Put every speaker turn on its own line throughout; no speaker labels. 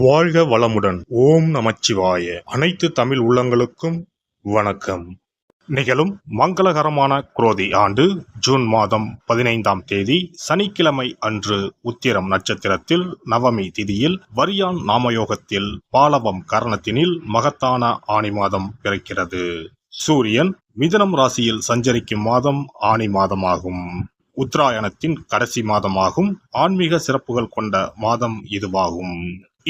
வாழ்க வளமுடன். ஓம் நமச்சிவாய. அனைத்து தமிழ் உள்ளங்களுக்கும் வணக்கம். நிகழும் மங்களகரமான குரோதி ஆண்டு ஜூன் மாதம் 15ஆம் தேதி சனிக்கிழமை அன்று உத்திரம் நட்சத்திரத்தில் நவமி திதியில் வரியான் நாமயோகத்தில் பாலவம் கரணத்தினில் மகத்தான ஆனி மாதம் பிறக்கிறது. சூரியன் மிதுனம் ராசியில் சஞ்சரிக்கும் மாதம் ஆனி மாதமாகும். உத்தராயணத்தின் கடைசி மாதமாகும். ஆன்மீக சிறப்புகள் கொண்ட மாதம் இதுவாகும்.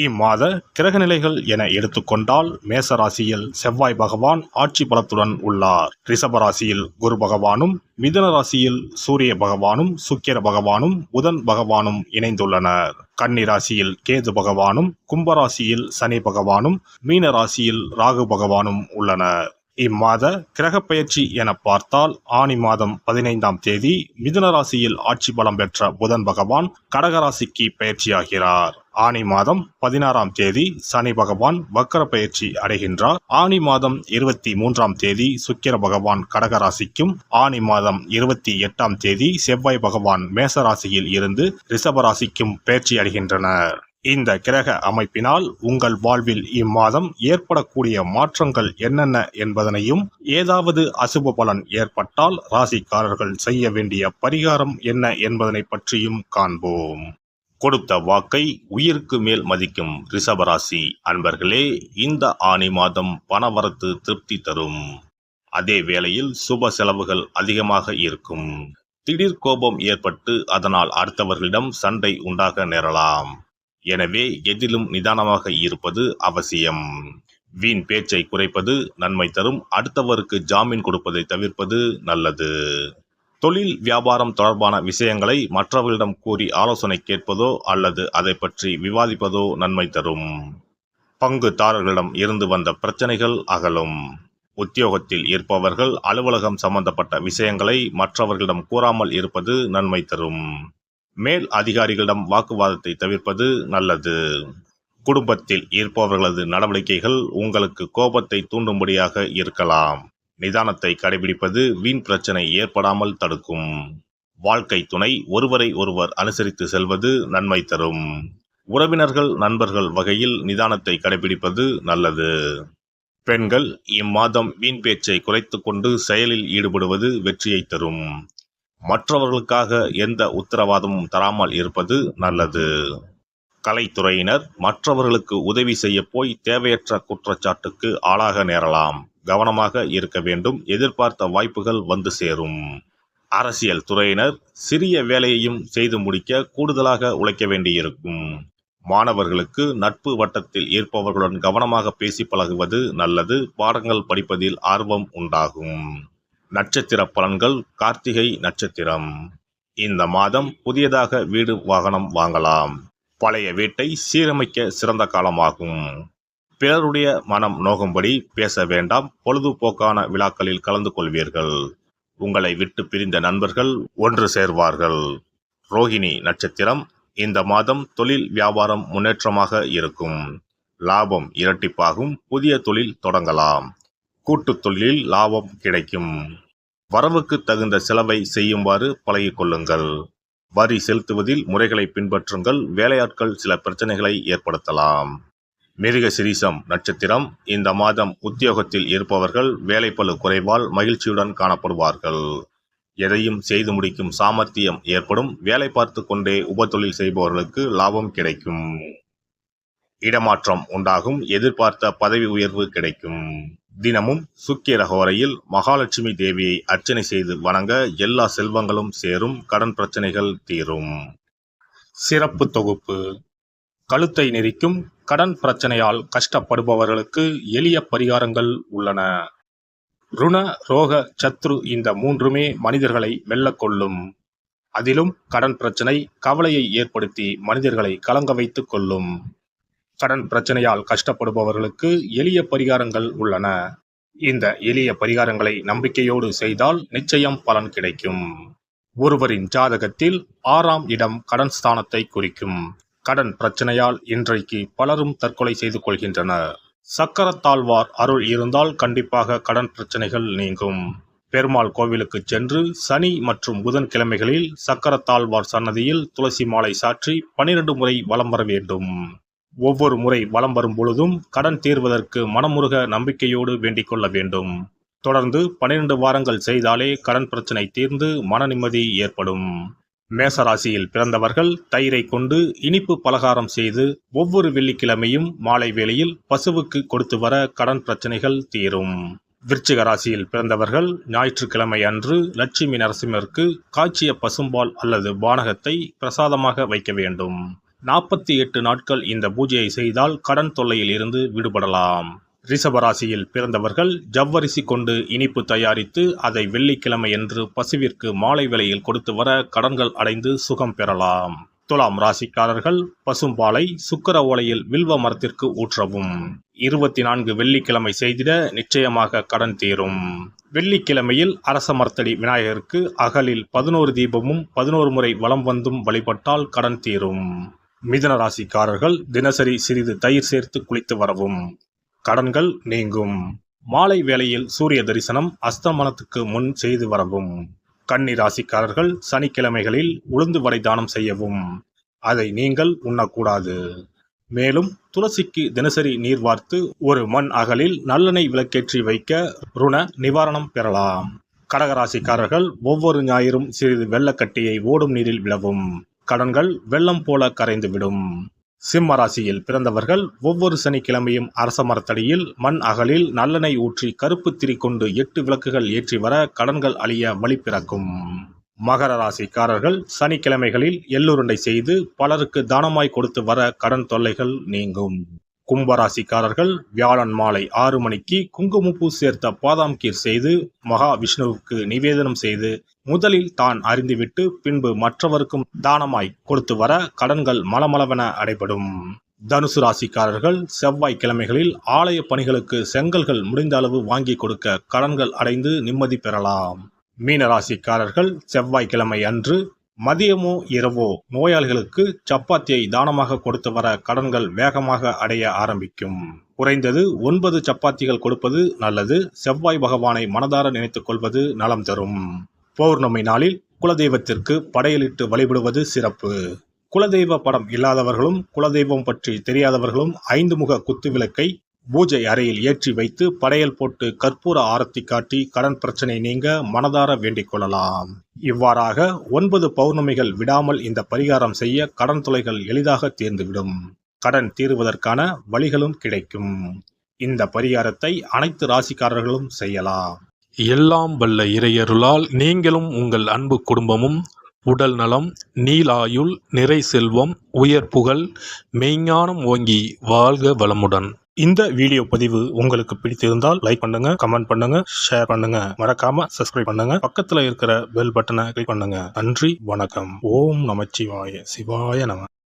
இம்மாத கிரகநிலைகள் என எடுத்துக்கொண்டால் மேசராசியில் செவ்வாய் பகவான் ஆட்சி பலத்துடன் உள்ளார். ரிஷபராசியில் குரு பகவானும், மிதுன ராசியில் சூரிய பகவானும், சுக்கிர பகவானும், புதன் பகவானும் இணைந்துள்ளனர். கன்னி ராசியில் கேது பகவானும், கும்பராசியில் சனி பகவானும், மீன ராசியில் ராகு பகவானும் உள்ளனர். இம்மாத கிரக பெயர்ச்சி என பார்த்தால் ஆனி மாதம் 15ஆம் தேதி மிதுன ராசியில் ஆட்சி பலம் பெற்ற புதன் பகவான் கடகராசிக்கு பயிற்சியாகிறார். ஆனி மாதம் 16ஆம் தேதி சனி பகவான் வக்கர பயிற்சி அடைகின்றார். ஆனி மாதம் 23ஆம் தேதி சுக்கிர பகவான் கடகராசிக்கும், ஆனி மாதம் 28ஆம் தேதி செவ்வாய் பகவான் மேசராசியில் இருந்து ரிஷபராசிக்கும் பயிற்சி அடைகின்றனர். இந்த கிரக அமைப்பினால் உங்கள் வாழ்வில் இம்மாதம் ஏற்படக்கூடிய மாற்றங்கள் என்னென்ன என்பதனையும், ஏதாவது அசுப பலன் ஏற்பட்டால் ராசிக்காரர்கள் செய்ய வேண்டிய பரிகாரம் என்ன என்பதனை பற்றியும் காண்போம். கொடுத்த வாக்கை உயிருக்கு மேல் மதிக்கும் ரிஷபராசி அன்பர்களே, இந்த ஆனி மாதம் பணவரத்து திருப்தி தரும். அதே வேளையில் சுப செலவுகள் அதிகமாக இருக்கும். திடீர் கோபம் ஏற்பட்டு அதனால் அடுத்தவர்களிடம் சண்டை உண்டாக நேரலாம். எனவே எதிலும் நிதானமாக இருப்பது அவசியம். வீண் பேச்சை குறைப்பது நன்மை தரும். அடுத்தவருக்கு ஜாமீன் கொடுப்பதை தவிர்ப்பது நல்லது. தொழில் வியாபாரம் தொடர்பான விஷயங்களை மற்றவர்களிடம் கூறி ஆலோசனை கேட்பதோ அல்லது அதை பற்றி விவாதிப்பதோ நன்மை தரும். பங்குதாரர்களிடம் இருந்து வந்த பிரச்சனைகள் அகலும். உத்தியோகத்தில் இருப்பவர்கள் அலுவலகம் சம்பந்தப்பட்ட விஷயங்களை மற்றவர்களிடம் கூறாமல் இருப்பது நன்மை தரும். மேல் அதிகாரிகளிடம் வாக்குவாதத்தை தவிர்ப்பது நல்லது. குடும்பத்தில் இருப்பவர்களது நடவடிக்கைகள் உங்களுக்கு கோபத்தை தூண்டும்படியாக இருக்கலாம். நிதானத்தை கடைபிடிப்பது வீண் பிரச்சனை ஏற்படாமல் தடுக்கும். வாழ்க்கை துணை ஒருவரை ஒருவர் அனுசரித்து செல்வது நன்மை தரும். உறவினர்கள் நண்பர்கள் வகையில் நிதானத்தை கடைபிடிப்பது நல்லது. பெண்கள் இம்மாதம் வீண் பேச்சை குறைத்து கொண்டு செயலில் ஈடுபடுவது வெற்றியை தரும். மற்றவர்களுக்காக எந்த உத்தரவாதமும் தராமல் இருப்பது நல்லது. கலைத்துறையினர் மற்றவர்களுக்கு உதவி செய்ய போய் தேவையற்ற குற்றச்சாட்டுக்கு ஆளாக நேரலாம். கவனமாக இருக்க வேண்டும். எதிர்பார்த்த வாய்ப்புகள் வந்து சேரும். அரசியல் துறையினர் சிறிய வேலையையும் செய்து முடிக்க கூடுதலாக உழைக்க வேண்டியிருக்கும். மாணவர்களுக்கு நட்பு வட்டத்தில் இருப்பவர்களுடன் கவனமாக பேசி பழகுவது நல்லது. பாடங்கள் படிப்பதில் ஆர்வம் உண்டாகும். நட்சத்திர பலன்கள். கார்த்திகை நட்சத்திரம். இந்த மாதம் புதியதாக வீடு வாகனம் வாங்கலாம். பழைய வீட்டை சீரமைக்க சிறந்த காலமாகும். பிறருடைய மனம் நோகும்படி பேச வேண்டாம். பொழுதுபோக்கான விழாக்களில் கலந்து கொள்வீர்கள். உங்களை விட்டு பிரிந்த நண்பர்கள் ஒன்று சேர்வார்கள். ரோகிணி நட்சத்திரம். இந்த மாதம் தொழில் வியாபாரம் முன்னேற்றமாக இருக்கும். லாபம் இரட்டிப்பாகும். புதிய தொழில் தொடங்கலாம். கூட்டுத் தொழிலில் லாபம் கிடைக்கும். வரவுக்கு தகுந்த செலவை செய்யுமாறு பழகிக்கொள்ளுங்கள். வரி செலுத்துவதில் முறைகளை பின்பற்றுங்கள். வேலையாட்கள் சில பிரச்சனைகளை ஏற்படுத்தலாம். மிருக சிரீசம் நட்சத்திரம். இந்த மாதம் உத்தியோகத்தில் இருப்பவர்கள் வேலைப்பளு குறைவால் மகிழ்ச்சியுடன் காணப்படுவார்கள். எதையும் செய்து முடிக்கும் சாமர்த்தியம் ஏற்படும். வேலை பார்த்து கொண்டே உபத்தொழில் செய்பவர்களுக்கு லாபம் கிடைக்கும். இடமாற்றம் உண்டாகும். எதிர்பார்த்த பதவி உயர்வு கிடைக்கும். தினமும் சுக்கிர ஹோரையில் மகாலட்சுமி தேவியை அர்ச்சனை செய்து வணங்க எல்லா செல்வங்களும் சேரும். கடன் பிரச்சனைகள் தீரும். சிறப்பு தொகுப்பு. கழுத்தை நெரிக்கும் கடன் பிரச்சனையால் கஷ்டப்படுபவர்களுக்கு எளிய பரிகாரங்கள் உள்ளன. ருண ரோக சத்ரு இந்த மூன்றுமே மனிதர்களை வெல்லக்கொள்ளும். அதிலும் கடன் பிரச்சனை கவலையை ஏற்படுத்தி மனிதர்களை கலங்க வைத்துக் கொள்ளும். கடன் பிரச்சனையால் கஷ்டப்படுபவர்களுக்கு எளிய பரிகாரங்கள் உள்ளன. இந்த எளிய பரிகாரங்களை நம்பிக்கையோடு செய்தால் நிச்சயம் பலன் கிடைக்கும். ஒருவரின் ஜாதகத்தில் 6ஆம் இடம் கடன் ஸ்தானத்தை குறிக்கும். கடன் பிரச்சனையால் இன்றைக்கு பலரும் தற்கொலை செய்து கொள்கின்றனர். சக்கரத்தாழ்வார் அருள் இருந்தால் கண்டிப்பாக கடன் பிரச்சனைகள் நீங்கும். பெருமாள் கோவிலுக்கு சென்று சனி மற்றும் புதன் கிழமைகளில் சக்கரத்தாழ்வார் சன்னதியில் துளசி மாலை சாற்றி 12 முறை வலம் வர வேண்டும். ஒவ்வொரு முறை வலம் வரும் பொழுதும் கடன் தீர்வதற்கு மனமுருக நம்பிக்கையோடு வேண்டிக் கொள்ள வேண்டும். தொடர்ந்து 12 வாரங்கள் செய்தாலே கடன் பிரச்சனை தீர்ந்து மன நிம்மதி ஏற்படும். மேசராசியில் பிறந்தவர்கள் தயிரை கொண்டு இனிப்பு பலகாரம் செய்து ஒவ்வொரு வெள்ளிக்கிழமையும் மாலை வேளையில் பசுவுக்கு கொடுத்து வர கடன் பிரச்சனைகள் தீரும். விருச்சிக ராசியில் பிறந்தவர்கள் ஞாயிற்றுக்கிழமை அன்று லட்சுமி நரசிம்மருக்கு காய்ச்சிய பசும்பால் அல்லது பானகத்தை பிரசாதமாக வைக்க வேண்டும். 48 நாட்கள் இந்த பூஜையை செய்தால் கடன் தொல்லையில் இருந்து விடுபடலாம். ரிஷபராசியில் பிறந்தவர்கள் ஜவ்வரிசி கொண்டு இனிப்பு தயாரித்து அதை வெள்ளிக்கிழமை என்று பசுவிற்கு மாலை வேளையில் கொடுத்து வர கடன்கள் அடைந்து சுகம் பெறலாம். துலாம் ராசிக்காரர்கள் பசும்பாலை சுக்கிர ஓலையில் வில்வ மரத்திற்கு ஊற்றவும். 24 வெள்ளிக்கிழமை செய்திட நிச்சயமாக கடன் தீரும். வெள்ளிக்கிழமையில் அரச மரத்தடி விநாயகருக்கு அகலில் 11 தீபமும் 11 முறை வலம் வந்தும் வழிபட்டால் கடன் தீரும். மிதுன ராசிக்காரர்கள் தினசரி சிறிது தயிர் சேர்த்து குளித்து வரவும். கடன்கள் நீங்கும். மாலை வேளையில் சூரிய தரிசனம் அஸ்தமனத்துக்கு முன் செய்து வரவும். கன்னி ராசிக்காரர்கள் சனிக்கிழமைகளில் உளுந்து வடை தானம் செய்யவும். அதை நீங்கள் உண்ணக்கூடாது. மேலும் துளசிக்கு தினசரி நீர் வார்த்து ஒரு மண் அகலில் நல்லெண்ணெய் விளக்கேற்றி வைக்க ருண நிவாரணம் பெறலாம். கடகராசிக்காரர்கள் ஒவ்வொரு ஞாயிறும் சிறிது வெள்ளக்கட்டியை ஓடும் நீரில் விழவும். கடன்கள் வெள்ளம் போல கரைந்துவிடும். சிம்ம ராசியில் பிறந்தவர்கள் ஒவ்வொரு சனிக்கிழமையும் அரச மரத்தடியில் மண் அகலில் நல்லெண்ணெய் ஊற்றி கருப்பு திரி கொண்டு 8 விளக்குகள் ஏற்றி வர கடன்கள் அழிய வழி பிறக்கும். மகர ராசிக்காரர்கள் சனிக்கிழமைகளில் எள்ளுருண்டை செய்து பலருக்கு தானமாய் கொடுத்து வர கடன் தொல்லைகள் நீங்கும். கும்பராசிக்காரர்கள் வியாழன் மாலை 6 மணிக்கு குங்குமப்பூ சேர்த்த பாதாம் கீர் செய்து மகா விஷ்ணுவுக்கு நிவேதனம் செய்து முதலில் தான் அறிந்துவிட்டு பின்பு மற்றவருக்கும் தானமாய் கொடுத்து வர கடன்கள் மலமளவென அடைபடும். தனுசு ராசிக்காரர்கள் செவ்வாய்க்கிழமைகளில் ஆலய பணிகளுக்கு செங்கல்கள் முடிந்த அளவு வாங்கி கொடுக்க கடன்கள் அடைந்து நிம்மதி பெறலாம். மீன ராசிக்காரர்கள் செவ்வாய்க்கிழமை அன்று மதியமோ இரவோ நோயாளிகளுக்கு சப்பாத்தியை தானமாக கொடுத்து வர கடன்கள் வேகமாக அடைய ஆரம்பிக்கும். குறைந்தது 9 சப்பாத்திகள் கொடுப்பது நல்லது. செவ்வாய் பகவானை மனதார நினைத்துக் கொள்வது நலம் தரும். பௌர்ணமி நாளில் குலதெய்வத்திற்கு படையலிட்டு வழிபடுவது சிறப்பு. குலதெய்வ படம் இல்லாதவர்களும் குலதெய்வம் பற்றி தெரியாதவர்களும் 5 முக குத்து விளக்கை பூஜை அறையில் ஏற்றி வைத்து படையல் போட்டு கற்பூர ஆரத்தி காட்டி கடன் பிரச்சனை நீங்க மனதார வேண்டிக் கொள்ளலாம். இவ்வாறாக 9 பௌர்ணமிகள் விடாமல் இந்த பரிகாரம் செய்ய கடன் தொல்லைகள் எளிதாக தீர்ந்துவிடும். கடன் தீர்வதற்கான வழிகளும் கிடைக்கும். இந்த பரிகாரத்தை அனைத்து ராசிக்காரர்களும் செய்யலாம்.
எல்லாம் வல்ல இறையருளால் நீங்களும் உங்கள் அன்பு குடும்பமும் உடல் நலம், நீலாயுள், நிறை செல்வம், உயர் புகழ், மெய்ஞானம் ஓங்கி வாழ்க வளமுடன்.
இந்த வீடியோ பதிவு உங்களுக்கு பிடித்திருந்தால் லைக் பண்ணுங்க, கமெண்ட் பண்ணுங்க, ஷேர் பண்ணுங்க, மறக்காம சப்ஸ்கிரைப் பண்ணுங்க, பக்கத்துல இருக்கிற பெல் பட்டனை கிளிக் பண்ணுங்க. நன்றி, வணக்கம். ஓம் நமச்சிவாய. சிவாய நம.